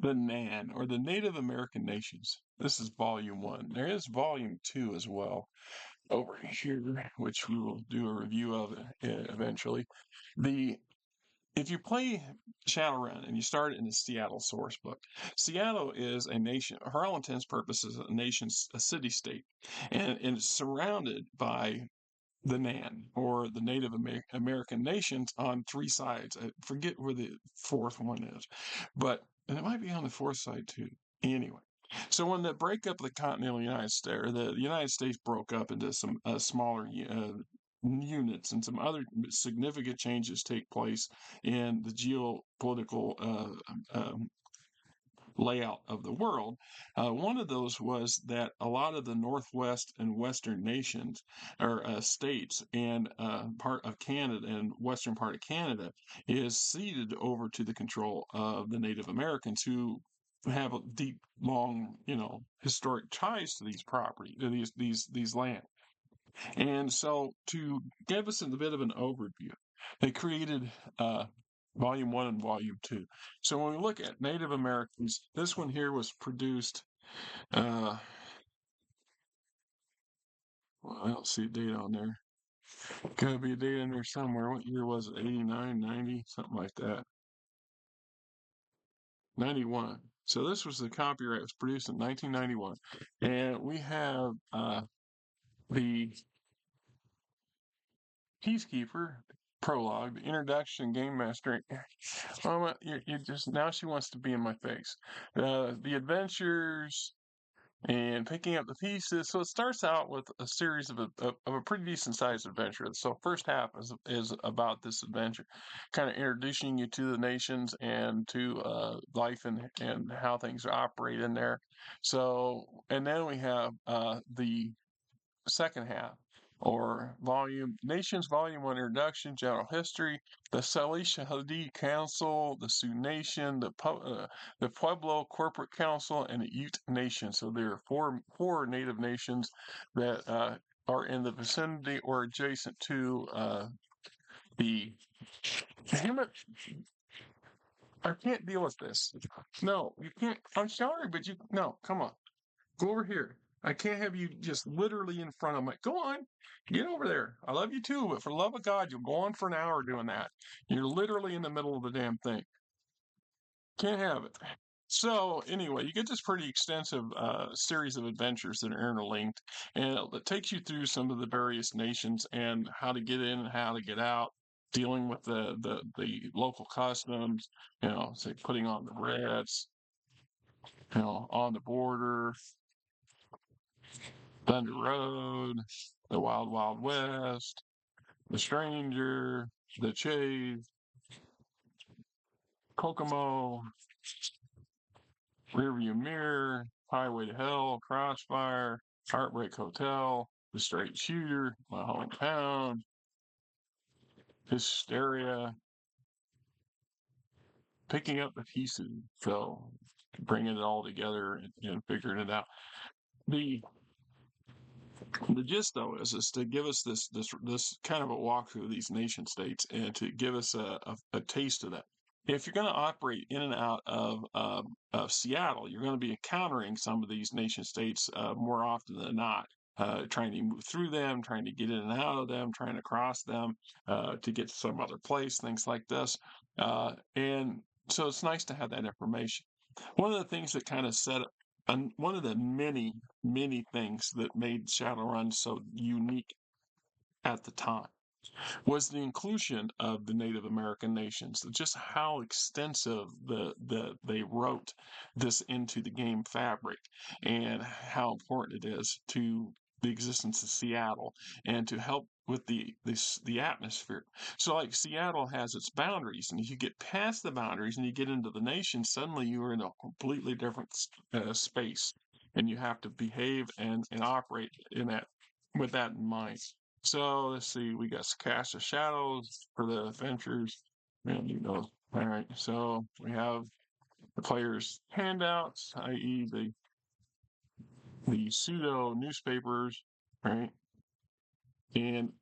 the NAN, or the Native American Nations. This is volume 1. There is volume 2 as well over here, which we will do a review of eventually. If you play Shadowrun and you start in the Seattle sourcebook, Seattle is a nation, for all intents and purposes, a city-state, and it's surrounded by the NAN, or the Native American Nations, on 3 sides. I forget where the 4th one is, but and it might be on the 4th side too. Anyway, so when the breakup of the continental United States, or the United States broke up into some smaller units, and some other significant changes take place in the geopolitical layout of the world. One of those was that a lot of the Northwest and Western nations, or states, and part of Canada, and western part of Canada, is ceded over to the control of the Native Americans, who have a deep, long, historic ties to these property, to these land. And so, to give us a bit of an overview, they created Volume 1 and Volume 2. So when we look at Native Americans, this one here was produced, well, I don't see a date on there. Gotta be a date in there somewhere. What year was it? 89, 90, something like that. 91. So this was the copyright. It was produced in 1991. And we have the Peacekeeper prologue, the introduction, game mastering. Oh, you just, now she wants to be in my face. The adventures and picking up the pieces. So it starts out with a series of a pretty decent sized adventure. So first half is about this adventure, kind of introducing you to the nations and to life and how things operate in there. So, and then we have the second half, or Nations Volume 1 Introduction, General History, the Salish-Shidhe Council, the Sioux Nation, the Pueblo Corporate Council, and the Ute Nation. So there are four native nations that are in the vicinity or adjacent to the. Damn it! I can't deal with this. No, you can't. I'm sorry, but no, come on. Go over here. I can't have you just literally in front of my. Go on, get over there. I love you too, but for the love of God, you'll go on for an hour doing that. You're literally in the middle of the damn thing. Can't have it. So anyway, you get this pretty extensive series of adventures that are interlinked, and it takes you through some of the various nations and how to get in and how to get out, dealing with the local customs. Say putting on the reds, on the border, Thunder Road, the Wild Wild West, the Stranger, the Chase, Kokomo, Rearview Mirror, Highway to Hell, Crossfire, Heartbreak Hotel, The Straight Shooter, My Hometown, Hysteria, picking up the pieces. So bringing it all together and figuring it out. The gist, though, is to give us this kind of a walkthrough of these nation states, and to give us a taste of that. If you're going to operate in and out of Seattle, you're going to be encountering some of these nation states more often than not. Trying to move through them, trying to get in and out of them, trying to cross them to get to some other place, things like this. And so it's nice to have that information. One of the things that kind of one of the many, many things that made Shadowrun so unique at the time was the inclusion of the Native American nations. Just how extensive they wrote this into the game fabric, and how important it is to the existence of Seattle and to help with the atmosphere. So, like, Seattle has its boundaries, and if you get past the boundaries and you get into the nation, suddenly you are in a completely different space, and you have to behave and operate in that with that in mind. So let's see, we got Cast of Shadows for the adventures. Man, All right, so we have the players' handouts, i.e., the pseudo newspapers, right? And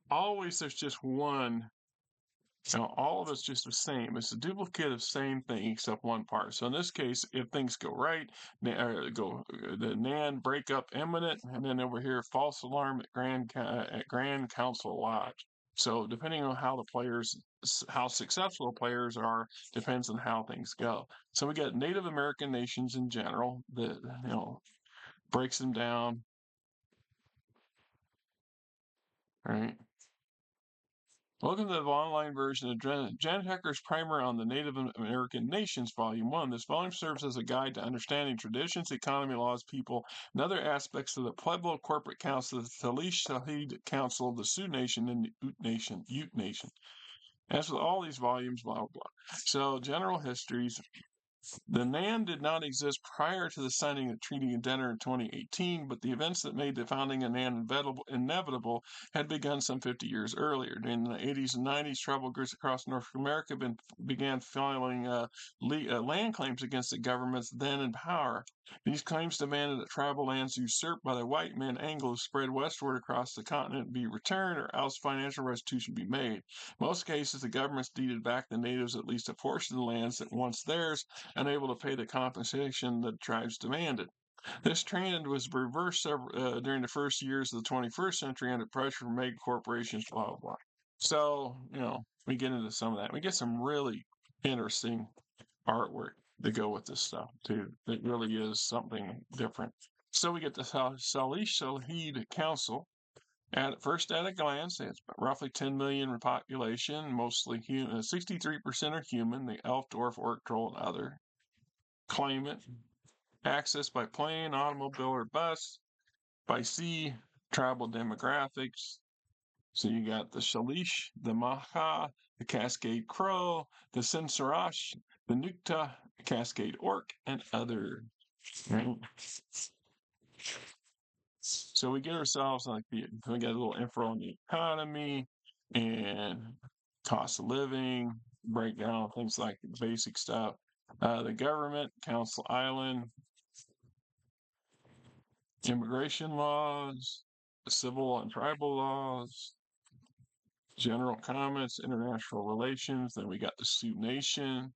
always there's just one Now, all of it's just the same. It's a duplicate of same thing except one part. So in this case, if things go right, the NAN breakup imminent, and then over here, false alarm at Grand Council Lodge. So depending on how the players, how successful the players are, depends on how things go. So we got Native American nations in general that breaks them down, right? Welcome to the online version of Jan Hecker's primer on the Native American Nations, Volume 1. This volume serves as a guide to understanding traditions, economy, laws, people, and other aspects of the Pueblo Corporate Council, the Salish-Shidhe Council, the Sioux Nation, and the Ute Nation. As with all these volumes, blah, blah, blah. So, general histories. The NAN did not exist prior to the signing of the Treaty of Denver in 2018, but the events that made the founding of NAN inevitable had begun some 50 years earlier. During the 80s and 90s, tribal groups across North America began filing land claims against the governments then in power. These claims demanded that tribal lands usurped by the white men Anglos spread westward across the continent be returned, or else financial restitution be made. In most cases, the governments deeded back the natives at least a portion of the lands that once theirs, unable to pay the compensation the tribes demanded. This trend was reversed during the first years of the 21st century under pressure from mega corporations, blah, blah, blah. So, we get into some of that. We get some really interesting artwork to go with this stuff, too. It really is something different. So we get the Salish-Shidhe Council. At a glance, it's roughly 10 million in population, mostly human. 63% are human. The elf, dwarf, orc, troll, and other. Claimant. Access by plane, automobile, or bus. By sea, tribal demographics. So you got the Shalish, the Maha, the Cascade Crow, the Sinsarash, the Nukta, the Cascade Orc, and other. Right? So we get ourselves we get a little info on the economy and cost of living, breakdown, things like basic stuff. The government, Council Island, immigration laws, civil and tribal laws, general comments, international relations. Then we got the Sioux Nation.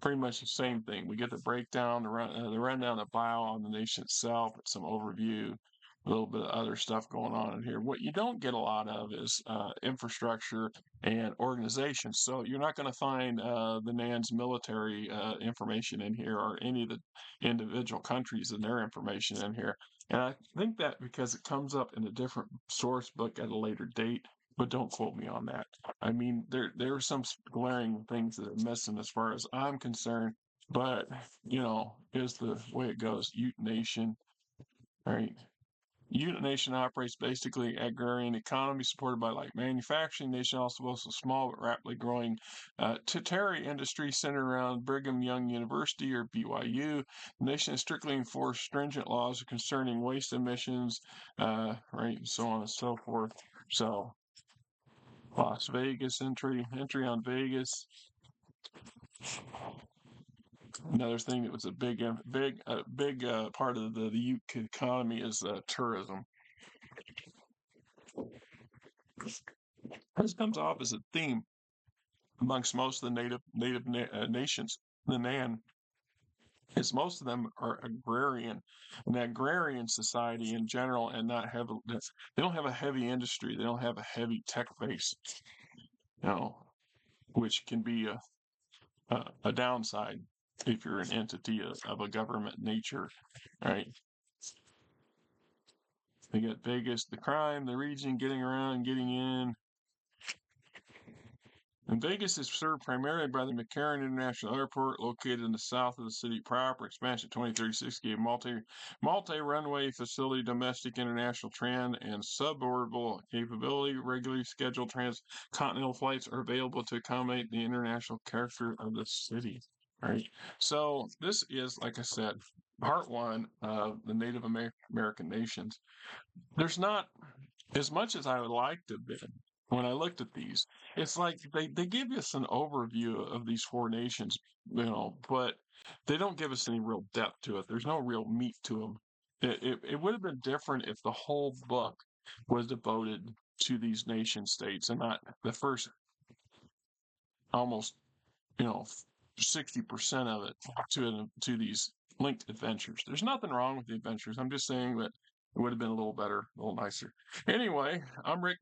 Pretty much the same thing. We get the breakdown, the rundown, the bio on the nation itself, some overview, a little bit of other stuff going on in here. What you don't get a lot of is infrastructure and organization. So you're not going to find the NAN's military information in here, or any of the individual countries and their information in here. And I think that because it comes up in a different source book at a later date, but don't quote me on that. I mean, there are some glaring things that are missing as far as I'm concerned, but is the way it goes. Ute Nation, right? Ute Nation operates basically agrarian economy supported by manufacturing. Nation also boasts a small but rapidly growing tertiary industry centered around Brigham Young University, or BYU. The nation has strictly enforced stringent laws concerning waste emissions, right, and so on and so forth. So Las Vegas entry on Vegas. Another thing that was a big part of the Ute economy is tourism. This comes off as a theme amongst most of the native nations. The NAN is most of them are agrarian, an agrarian society in general, and not have they don't have a heavy industry. They don't have a heavy tech base, which can be a downside if you're an entity of a government nature, right? They got Vegas, the crime, the region, getting around, getting in. And Vegas is served primarily by the McCarran International Airport, located in the south of the city proper. Expansion 2036 gave multi-runway facility, domestic, international, and suborbital capability. Regularly scheduled transcontinental flights are available to accommodate the international character of the city. Right. So this is, like I said, part one of the Native American nations. There's not as much as I would like to be. When I looked at these, it's like they give us an overview of these four nations, but they don't give us any real depth to it. There's no real meat to them. It would have been different if the whole book was devoted to these nation states and not the first almost, 60% of it to these linked adventures. There's nothing wrong with the adventures. I'm just saying that it would have been a little better, a little nicer. Anyway, I'm Rick.